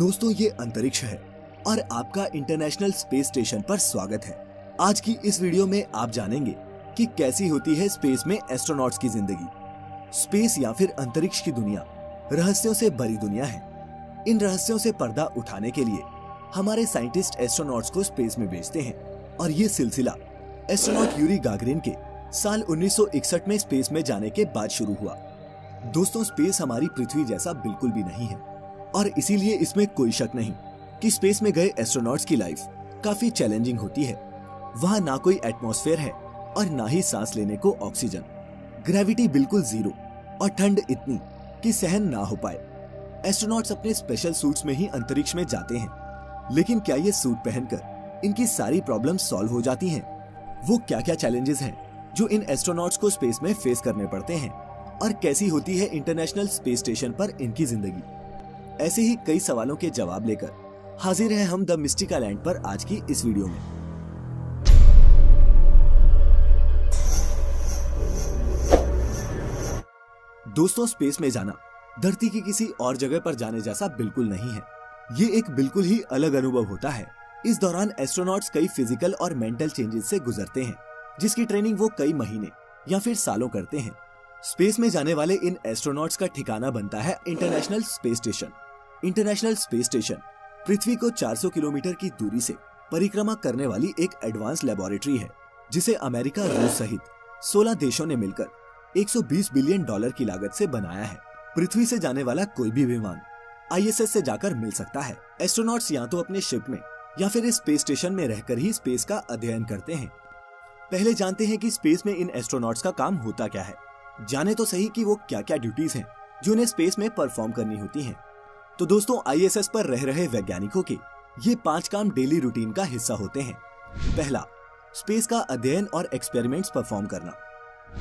दोस्तों, ये अंतरिक्ष है और आपका इंटरनेशनल स्पेस स्टेशन पर स्वागत है। आज की इस वीडियो में आप जानेंगे कि कैसी होती है स्पेस में एस्ट्रोनॉट्स की जिंदगी। स्पेस या फिर अंतरिक्ष की दुनिया रहस्यों से भरी दुनिया है। इन रहस्यों से पर्दा उठाने के लिए हमारे साइंटिस्ट एस्ट्रोनॉट्स को स्पेस में भेजते हैं और ये सिलसिला एस्ट्रोनॉट यूरी गागरिन के साल 1961 में स्पेस में जाने के बाद शुरू हुआ। दोस्तों, स्पेस हमारी पृथ्वी जैसा बिल्कुल भी नहीं है और इसीलिए इसमें कोई शक नहीं कि स्पेस में गए एस्ट्रोनॉट्स की लाइफ काफी चैलेंजिंग होती है। वहाँ ना कोई एटमॉस्फेयर है और ना ही सांस लेने को ऑक्सीजन। ग्रेविटी बिल्कुल जीरो और ठंड इतनी कि सहन ना हो पाए। एस्ट्रोनॉट्स अपने स्पेशल सूट्स में ही अंतरिक्ष में जाते हैं, लेकिन क्या ये सूट पहनकर इनकी सारी प्रॉब्लम्स सॉल्व हो जाती हैं? वो क्या क्या चैलेंजेस हैं जो इन एस्ट्रोनॉट्स को स्पेस में फेस करने पड़ते हैं और कैसी होती है इंटरनेशनल स्पेस स्टेशन पर इनकी जिंदगी? ऐसे ही कई सवालों के जवाब लेकर हाजिर हैं हम द मिस्टिका लैंड पर आज की इस वीडियो में। दोस्तों, स्पेस में जाना धरती की किसी और जगह पर जाने जैसा बिल्कुल नहीं है। ये एक बिल्कुल ही अलग अनुभव होता है। इस दौरान एस्ट्रोनॉट्स कई फिजिकल और मेंटल चेंजेस से गुजरते हैं, जिसकी ट्रेनिंग वो कई महीने या फिर सालों करते हैं। स्पेस में जाने वाले इन एस्ट्रोनॉट्स का ठिकाना बनता है international space station. International space station पृथ्वी को 400 किलोमीटर की दूरी से परिक्रमा करने वाली एक एडवांस लेबोरेटरी है, जिसे अमेरिका, रूस सहित 16 देशों ने मिलकर 120 बिलियन डॉलर की लागत से बनाया है। पृथ्वी से जाने वाला कोई भी विमान ISS से जाकर मिल सकता है। एस्ट्रोनॉट्स या तो अपने शिप में या फिर इस स्पेस स्टेशन में रहकर ही स्पेस का अध्ययन करते हैं। पहले जानते हैं कि स्पेस में इन एस्ट्रोनॉट्स का काम होता क्या है। जाने तो सही कि वो क्या क्या ड्यूटीज हैं जो उन्हें स्पेस में परफॉर्म करनी होती हैं। तो दोस्तों, ISS पर रह रहे वैज्ञानिकों के ये 5 काम डेली रूटीन का हिस्सा होते हैं। पहला, स्पेस का अध्ययन और एक्सपेरिमेंट्स परफॉर्म करना।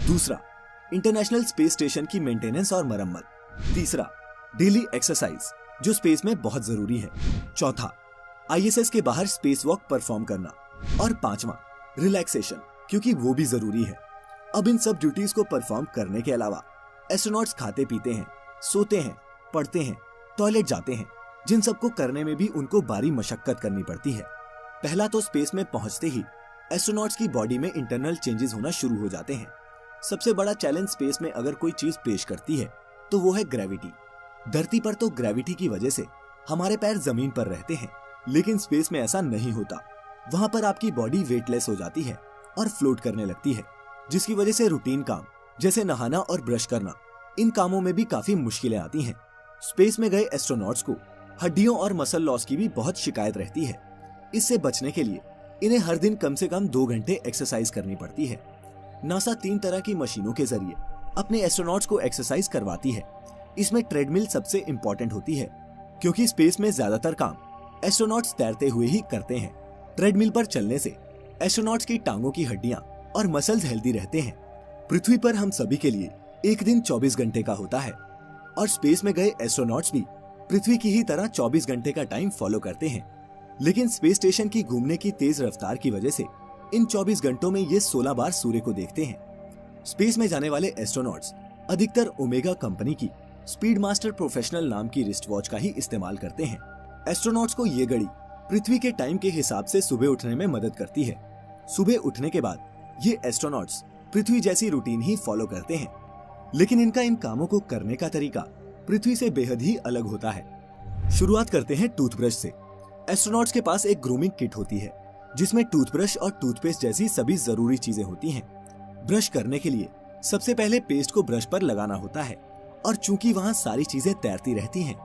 दूसरा, इंटरनेशनल स्पेस स्टेशन की मेंटेनेंस और मरम्मत। तीसरा, डेली एक्सरसाइज जो स्पेस में बहुत जरूरी है। चौथा, ISS के बाहर स्पेस वॉक परफॉर्म करना। और पांचवा, रिलैक्सेशन, क्योंकि वो भी जरूरी है। अब इन सब ड्यूटीज को परफॉर्म करने के अलावा एस्ट्रोनॉट्स खाते पीते हैं, सोते हैं, पढ़ते हैं, टॉयलेट जाते हैं, जिन सबको करने में भी उनको भारी मशक्कत करनी पड़ती है। पहला तो स्पेस में पहुंचते ही एस्ट्रोनॉट्स की बॉडी में इंटरनल चेंजेस होना शुरू हो जाते हैं। सबसे बड़ा चैलेंज स्पेस में अगर कोई चीज पेश करती है तो वो है ग्रेविटी। धरती पर तो ग्रेविटी की वजह से हमारे पैर जमीन पर रहते हैं, लेकिन स्पेस में ऐसा नहीं होता। वहां पर आपकी बॉडी वेटलेस हो जाती है और फ्लोट करने लगती है, जिसकी वजह से रूटीन काम जैसे नहाना और ब्रश करना, इन कामों में भी काफी मुश्किलें आती हैं। स्पेस में गए एस्ट्रोनॉट्स को हड्डियों और मसल लॉस की भी बहुत शिकायत रहती है। इससे बचने के लिए इन्हें हर दिन कम से कम 2 घंटे एक्सरसाइज करनी पड़ती है। नासा 3 तरह की मशीनों के जरिए अपने एस्ट्रोनॉट्स को एक्सरसाइज करवाती है। इसमें ट्रेडमिल सबसे इम्पोर्टेंट होती है, क्योंकि स्पेस में ज्यादातर काम एस्ट्रोनॉट्स तैरते हुए ही करते हैं। ट्रेडमिल पर चलने से एस्ट्रोनॉट्स की टांगों की हड्डियां और मसल्स हेल्दी रहते हैं। पृथ्वी पर हम सभी के लिए एक दिन 24 घंटे का होता है और स्पेस में गए एस्ट्रोनॉट्स भी पृथ्वी की ही तरह 24 घंटे का टाइम फॉलो करते हैं। लेकिन स्पेस स्टेशन की घूमने की तेज रफ्तार की वजह से इन 24 घंटों में ये 16 बार सूर्य को देखते हैं। स्पेस में जाने वाले एस्ट्रोनॉट्स अधिकतर ओमेगा कंपनी की स्पीड मास्टर प्रोफेशनल नाम की रिस्ट वॉच का ही इस्तेमाल करते हैं। एस्ट्रोनॉट्स को ये घड़ी पृथ्वी के टाइम के हिसाब से सुबह उठने में मदद करती है। सुबह उठने के बाद ये एस्ट्रोनॉट्स पृथ्वी जैसी रूटीन ही फॉलो करते हैं, लेकिन इनका इन कामों को करने का तरीका पृथ्वी से बेहद ही अलग होता है। शुरुआत करते हैं टूथब्रश से। एस्ट्रोनॉट्स के पास एक ग्रूमिंग किट होती है, जिसमें टूथब्रश और टूथपेस्ट जैसी सभी जरूरी चीजें होती हैं। ब्रश करने के लिए सबसे पहले पेस्ट को ब्रश पर लगाना होता है, और चूंकि वहाँ सारी चीजें तैरती रहती हैं,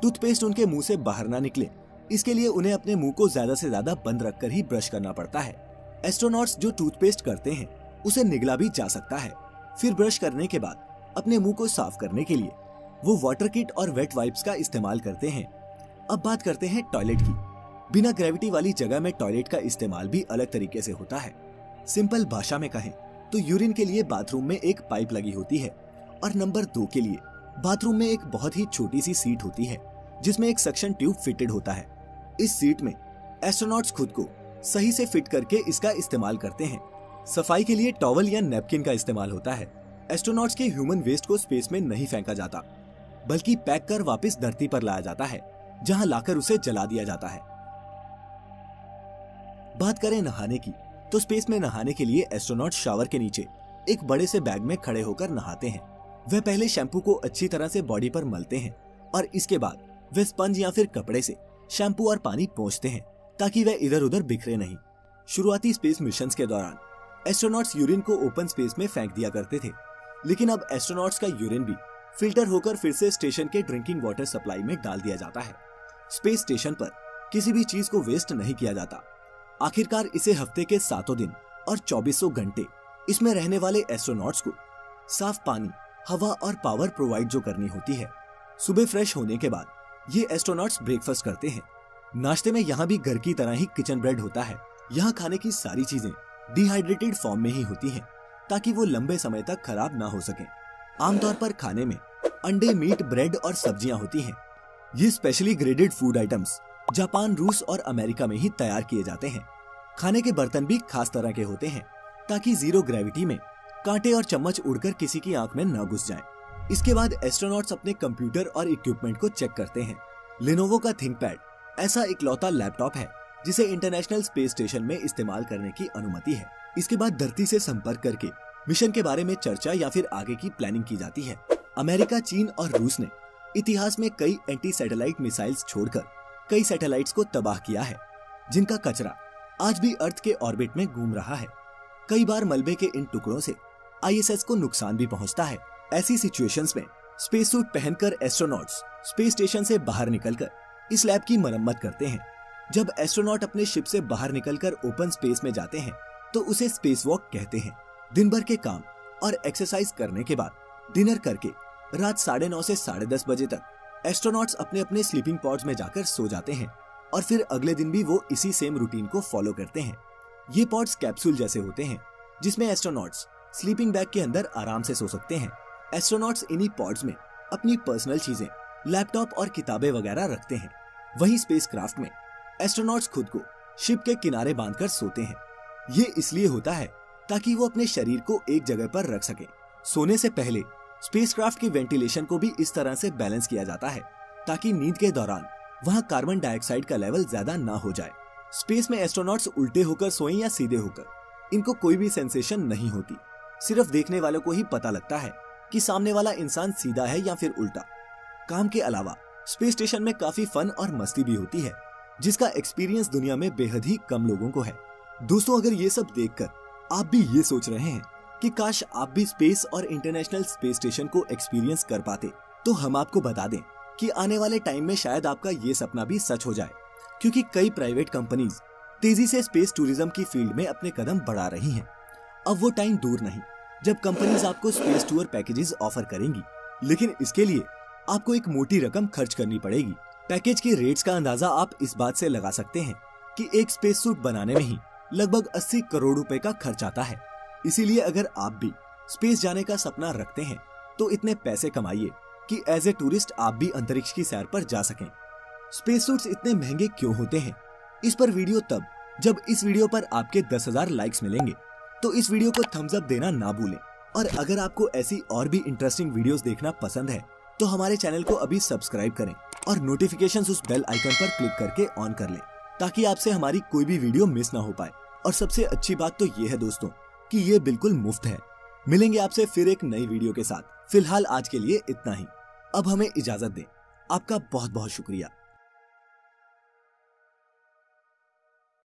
टूथपेस्ट उनके मुंह से बाहर ना निकले, इसके लिए उन्हें अपने मुंह को ज्यादा से ज्यादा बंद रखकर ही ब्रश करना पड़ता है। एस्ट्रोनॉट्स जो टूथपेस्ट करते हैं उसे निगला भी जा सकता है। फिर ब्रश करने के बाद अपने मुंह को साफ करने के लिए वो वाटर किट और वेट वाइप्स का इस्तेमाल करते हैं। अब बात करते हैं टॉयलेट की। बिना ग्रेविटी वाली जगह में टॉयलेट का इस्तेमाल भी अलग तरीके से होता है। सिंपल भाषा में कहें तो यूरिन के लिए बाथरूम में एक पाइप लगी होती है और नंबर 2 के लिए बाथरूम में एक बहुत ही छोटी सी सीट होती है, जिसमें एक सक्शन ट्यूब फिटेड होता है। इस सीट में एस्ट्रोनॉट्स खुद को सही से फिट करके इसका इस्तेमाल करते हैं। सफाई के लिए टॉवल या नैपकिन का इस्तेमाल होता है। एस्ट्रोनॉट्स के ह्यूमन वेस्ट को स्पेस में नहीं फेंका जाता, बल्कि पैक कर वापस धरती पर लाया जाता है। जहां लाकर उसे जला दिया जाता है। बात करें नहाने की, तो स्पेस में नहाने के लिए एस्ट्रोनॉट शावर के नीचे एक बड़े से बैग में खड़े होकर नहाते हैं। वह पहले शैम्पू को अच्छी तरह से बॉडी पर मलते हैं और इसके बाद वे स्पंज या फिर कपड़े से शैम्पू और पानी पोंछते हैं ताकि वह इधर उधर बिखरे नहीं। शुरुआती स्पेस मिशंस के दौरान एस्ट्रोनॉट्स यूरिन को ओपन स्पेस में फेंक दिया करते थे, लेकिन अब एस्ट्रोनॉट्स का यूरिन भी फिल्टर होकर फिर से स्टेशन के ड्रिंकिंग वाटर सप्लाई में डाल दिया जाता है। स्पेस स्टेशन पर किसी भी चीज को वेस्ट नहीं किया जाता। आखिरकार इसे हफ्ते के 7 दिन और 2400 घंटे इसमें रहने वाले एस्ट्रोनॉट्स को साफ पानी, हवा और पावर प्रोवाइड जो करनी होती है। सुबह फ्रेश होने के बाद ये एस्ट्रोनॉट्स ब्रेकफास्ट करते हैं। नाश्ते में यहाँ भी घर की तरह ही किचन ब्रेड होता है। यहाँ खाने की सारी चीजें डिहाइड्रेटेड फॉर्म में ही होती हैं ताकि वो लंबे समय तक खराब ना हो सके। आमतौर पर खाने में अंडे, मीट, ब्रेड और सब्जियां होती हैं। ये specially graded food items Japan, रूस और अमेरिका में ही तैयार किए जाते हैं। खाने के बर्तन भी खास तरह के होते हैं ताकि जीरो ग्रेविटी में कांटे और चम्मच उड़कर किसी की आंख में न घुस जाएं। इसके बाद एस्ट्रोनॉट्स अपने कंप्यूटर और इक्विपमेंट को चेक करते हैं। लेनोवो का थिंकपैड ऐसा इकलौता लैपटॉप है जिसे इंटरनेशनल स्पेस स्टेशन में इस्तेमाल करने की अनुमति है। इसके बाद धरती से संपर्क करके मिशन के बारे में चर्चा या फिर आगे की प्लानिंग की जाती है। अमेरिका, चीन और रूस ने इतिहास में कई एंटी सैटेलाइट मिसाइल्स छोड़कर कई सैटेलाइट्स को तबाह किया है, जिनका कचरा आज भी अर्थ के ऑर्बिट में घूम रहा है। कई बार मलबे के इन टुकड़ों से आईएसएस को नुकसान भी पहुंचता है। ऐसी सिचुएशंस में स्पेस सूट पहनकर एस्ट्रोनॉट्स स्पेस स्टेशन से बाहर निकलकर इस लैब की मरम्मत करते हैं। जब एस्ट्रोनॉट अपने शिप से बाहर निकलकर ओपन स्पेस में जाते हैं तो उसे स्पेस वॉक कहते हैं। दिन भर के काम और एक्सरसाइज करने के बाद डिनर करके रात 9:30 से 10:30 बजे तक एस्ट्रोनॉट्स अपने अपने स्लीपिंग पॉड्स में जाकर सो जाते हैं और फिर अगले दिन भी वो इसी सेम रूटीन को फॉलो करते हैं। ये पॉड्स कैप्सूल जैसे होते हैं जिसमें एस्ट्रोनॉट्स स्लीपिंग बैग के अंदर आराम से सो सकते हैं। एस्ट्रोनॉट्स इन्हीं पॉड्स में अपनी पर्सनल चीजें, लैपटॉप और किताबें वगैरह रखते हैं। वहीं स्पेसक्राफ्ट में एस्ट्रोनॉट्स खुद को शिप के किनारे बांधकर सोते हैं। ये इसलिए होता है ताकि वो अपने शरीर को एक जगह पर रख सके। सोने से पहले स्पेसक्राफ्ट की वेंटिलेशन को भी इस तरह से बैलेंस किया जाता है ताकि नींद के दौरान वहाँ कार्बन डाइऑक्साइड का लेवल ज्यादा ना हो जाए। स्पेस में एस्ट्रोनॉट्स उल्टे होकर सोएं या सीधे होकर, इनको कोई भी सेंसेशन नहीं होती। सिर्फ देखने वालों को ही पता लगता है कि सामने वाला इंसान सीधा है या फिर उल्टा। काम के अलावा स्पेस स्टेशन में काफी फन और मस्ती भी होती है, जिसका एक्सपीरियंस दुनिया में बेहद ही कम लोगों को है। दोस्तों, अगर ये सब देखकर आप भी ये सोच रहे हैं कि काश आप भी स्पेस और इंटरनेशनल स्पेस स्टेशन को एक्सपीरियंस कर पाते, तो हम आपको बता दें कि आने वाले टाइम में शायद आपका ये सपना भी सच हो जाए, क्योंकि कई प्राइवेट कंपनीज तेजी से स्पेस टूरिज्म की फील्ड में अपने कदम बढ़ा रही हैं। अब वो टाइम दूर नहीं जब कंपनीज आपको स्पेस टूर पैकेजेस ऑफर करेंगी, लेकिन इसके लिए आपको एक मोटी रकम खर्च करनी पड़ेगी। पैकेज के रेट्स का अंदाजा आप इस बात से लगा सकते हैं कि एक स्पेस सूट बनाने में ही लगभग 80 करोड़ रुपए का खर्च आता है। इसीलिए अगर आप भी स्पेस जाने का सपना रखते हैं तो इतने पैसे कमाइए कि एज ए टूरिस्ट आप भी अंतरिक्ष की सैर पर जा सकें। स्पेस सूट्स इतने महंगे क्यों होते हैं, इस पर वीडियो तब जब इस वीडियो पर आपके 10,000 लाइक्स मिलेंगे। तो इस वीडियो को थम्स अप देना ना भूलें। और अगर आपको ऐसी और भी इंटरेस्टिंग वीडियोस देखना पसंद है तो हमारे चैनल को अभी सब्सक्राइब करें और नोटिफिकेशंस उस बेल आइकन पर क्लिक करके ऑन कर लें, ताकि आपसे हमारी कोई भी वीडियो मिस ना हो पाए। और सबसे अच्छी बात तो ये है दोस्तों कि ये बिल्कुल मुफ्त है। मिलेंगे आपसे फिर एक नई वीडियो के साथ। फिलहाल आज के लिए इतना ही। अब हमें इजाजत दें। आपका बहुत बहुत शुक्रिया।